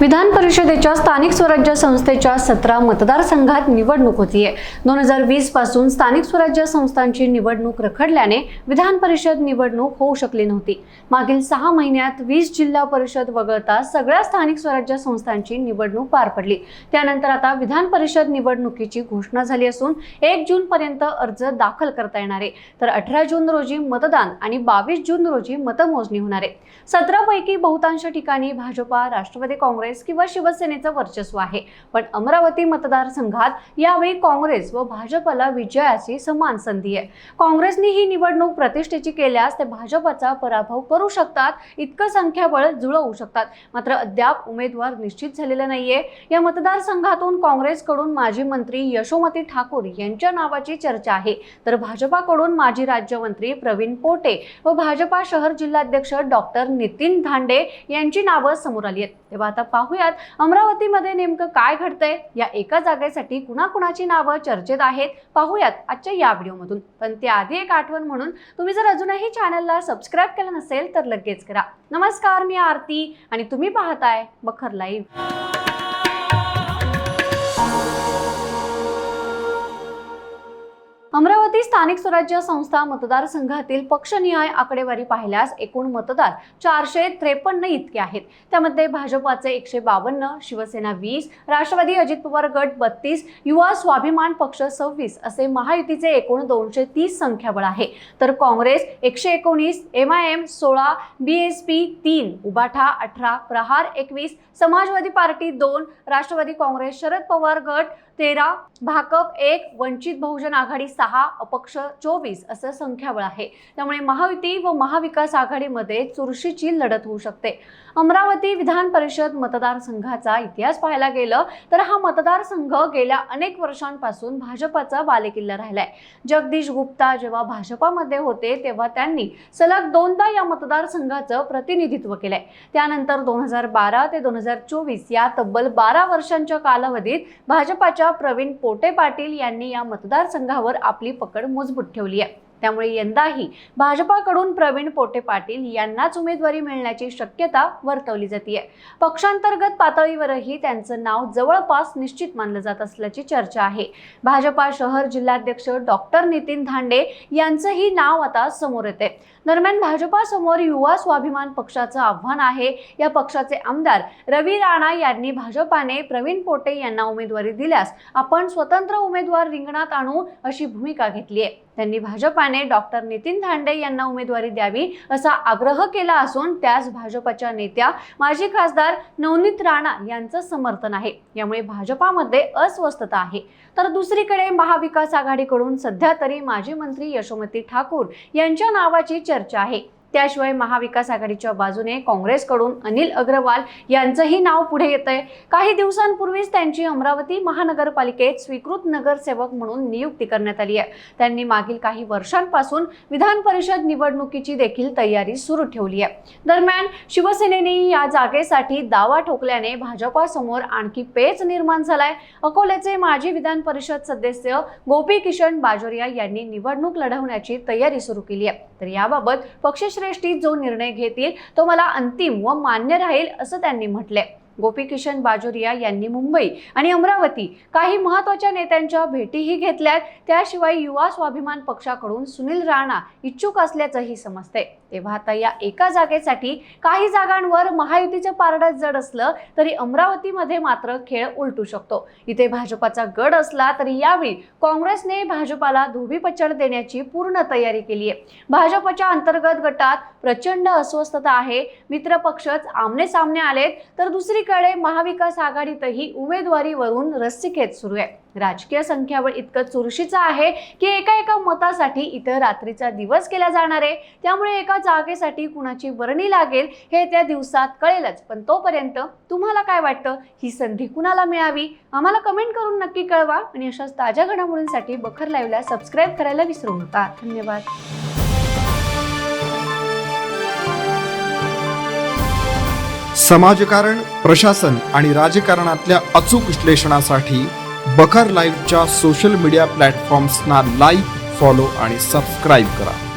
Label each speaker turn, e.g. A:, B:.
A: विधान परिषदेच्या स्थानिक स्वराज्य संस्थेच्या 17 मतदारसंघात निवडणूक होतीये। 2020 पासून स्थानिक स्वराज्य संस्थांची निवडणूक रखडल्याने विधान परिषद निवडणूक होऊ शकली नव्हती। मागील 6 महिन्यात 20 जिल्हा परिषद वगळता सगळ्या स्थानिक स्वराज्य संस्थांची निवडणूक पार पडली। त्यानंतर आता विधान परिषद निवडणुकीची घोषणा झाली असून 1 जून पर्यंत अर्ज दाखल करता येणार आहे, तर 18 जून रोजी मतदान आणि 22 जून रोजी मतमोजणी होणार आहे। 17 पैकी बहुतांश ठिकाणी भाजपा, राष्ट्रवादी काँग्रेस किंवा शिवसेनेचं वर्चस्व आहे, पण अमरावती मतदारसंघात यावेळी काँग्रेस व भाजपला विजयाची समान संधी आहे। काँग्रेसने ही निवडणूक प्रतिष्ठेची केल्यास ते भाजपचा पराभव करू शकतात, इतकं संख्याबळ जुळवू शकतात। मात्र अद्याप उमेदवार निश्चित झालेला नाहीये। या मतदारसंघातून काँग्रेसकडून माजी मंत्री यशोमती ठाकूर यांच्या नावाची चर्चा आहे, तर भाजपाकडून माजी राज्यमंत्री प्रवीण पोटे व भाजपा शहर जिल्हाध्यक्ष डॉक्टर नितीन धांडे यांची नावं समोर आली आहेत। तेव्हा आता पाहूयात अमरावतीमध्ये नेमकं काय घडतंय, या एका जागेसाठी कुणाकुणाची नावं चर्चेत आहेत, पाहूयात आजच्या या व्हिडिओमधून। पण त्याआधी एक आठवण म्हणून, तुम्ही जर अजूनही चॅनलला सबस्क्राइब केलं नसेल तर लगेच करा। नमस्कार, मी आरती आणि तुम्ही पाहताय बखर लाईव्ह। अमरावती स्थानिक स्वराज्य संस्था मतदारसंघातील पक्षनिहाय आकडेवारी पाहिल्यास एकूण मतदार 453 इतके आहेत। त्यामध्ये भाजपाचे 152, शिवसेना 20, राष्ट्रवादी अजित पवार गट 32, युवा स्वाभिमान पक्ष 26 असे महायुतीचे एकूण 230 संख्याबळ आहे, तर काँग्रेस 119, MIM 16, BSP 3, उबाठा 18, प्रहार 21, समाजवादी पार्टी 2, राष्ट्रवादी काँग्रेस शरद पवार गट 13, भाकप 1, वंचित बहुजन आघाडी 6, अपक्ष 24 असं संख्याबळ आहे। त्यामुळे महायुती व महाविकास आघाडीमध्ये चुरशीची लढत होऊ शकते। अमरावती विधान परिषद मतदारसंघाचा इतिहास पाहायला गेलं तर हा मतदारसंघ गेल्या अनेक वर्षांपासून भाजपाचा बालेकिल्ला राहिलाय। जगदीश गुप्ता जेव्हा भाजपामध्ये होते तेव्हा त्यांनी सलग 2दा या मतदारसंघाचं प्रतिनिधित्व केलंय। त्यानंतर 2012 ते 2024 या तब्बल 12 वर्षांच्या कालावधीत भाजपाच्या प्रवीण पोटे पाटील यांनी या मतदारसंघावर आपली पकड मजबूत ठेवली आहे। त्यामुळे यंदाही भाजपाकडून प्रवीण पोटे पाटील यांनाच उमेदवारी मिळण्याची शक्यता वर्तवली जाते। पक्षांतर्गत पातळीवरही त्यांचं नाव जवळपास निश्चित मानलं जात असल्याची चर्चा आहे। भाजपा शहर जिल्हाध्यक्ष डॉक्टर नितीन धांडे यांचंही नाव आता समोर येते। दरम्यान भाजपा समोर युवा स्वाभिमान पक्षाचं आव्हान आहे। या पक्षाचे आमदार रवी राणा यांनी भाजपाने प्रवीण पोटे यांना उमेदवारी दिल्यास आपण स्वतंत्र उमेदवार रिंगणात आणू अशी भूमिका घेतली आहे। त्यांनी भाजपाने डॉक्टर नितीन धांडे यांना उमेदवारी द्यावी असा आग्रह केला असून त्यास भाजपच्या नेत्या माजी खासदार नवनीत राणा यांचं समर्थन आहे। यामुळे भाजपामध्ये अस्वस्थता आहे। तर दुसरीकडे महाविकास आघाडीकडून सध्या तरी माजी मंत्री यशोमती ठाकूर यांच्या नावाची चर्चा आहे। त्याशिवाय महाविकास आघाडीच्या बाजूने काँग्रेसकडून अनिल अग्रवाल यांचंही नाव पुढे येतंय। काही दिवसांपूर्वीच त्यांची अमरावती महानगरपालिकेत स्वीकृत नगरसेवक म्हणून नियुक्ती करण्यात आली आहे। त्यांनी मागील काही वर्षांपासून विधान परिषद निवडणुकीची देखील तयारी सुरू ठेवली आहे। दरम्यान शिवसेनेने या जागेसाठी दावा ठोकल्याने भाजपासमोर आणखी पेच निर्माण झालाय। अकोल्याचे माजी विधान परिषद सदस्य गोपीकिशन बाजोरिया यांनी निवडणूक लढवण्याची तयारी सुरू केली आहे। तर याबाबत पक्षश्रेष्ठी जो निर्णय घेतील तो मला अंतिम व मान्य राहील असं त्यांनी म्हटलंय। गोपीकिशन बाजोरिया यांनी मुंबई आणि अमरावती काही महत्त्वाच्या नेत्यांच्या भेटीही घेतल्यात। त्याशिवाय युवा स्वाभिमान पक्षाकडून सुनील राणा इच्छुक असल्याचंही समजतंय। तेव्हा आता या एका जागेसाठी काही जागांवर महायुतीचं पारडं जड असलं तरी अमरावतीमध्ये मात्र खेळ उलटू शकतो। इथे भाजपाचा गड असला तरी यावेळी काँग्रेसने भाजपाला धोबीपछाड देण्याची पूर्ण तयारी केली आहे। भाजपच्या अंतर्गत गटात प्रचंड अस्वस्थता आहे। मित्र पक्षच आमने सामने आलेत, तर दुसरीकडे महाविकास आघाडीतही उमेदवारीवरून रस्सीखेच सुरू आहे। राजकीय संख्याबळ इतकं चुरशीचं आहे की एका मतासाठी इथं रात्रीचा दिवस केला जाणार आहे। त्यामुळे एका जागेसाठी कुणाची वर्णी लागेल हे त्या दिवसात कळेलच। पण तोपर्यंत तुम्हाला काय वाटतं, ही संधी कुणाला मिळावी आम्हाला कमेंट करून नक्की कळवा आणि अशाच ताज्या घडामोडींसाठी बखर लाईव्हला सबस्क्राइब करायला विसरू नका। धन्यवाद।
B: समाजकारण, प्रशासन आणि राजकारणातल्या अचूक विश्लेषणासाठी बखर लाईव्हच्या सोशल मीडिया प्लॅटफॉर्म्सना लाईक, फॉलो आणि सबस्क्राईब करा।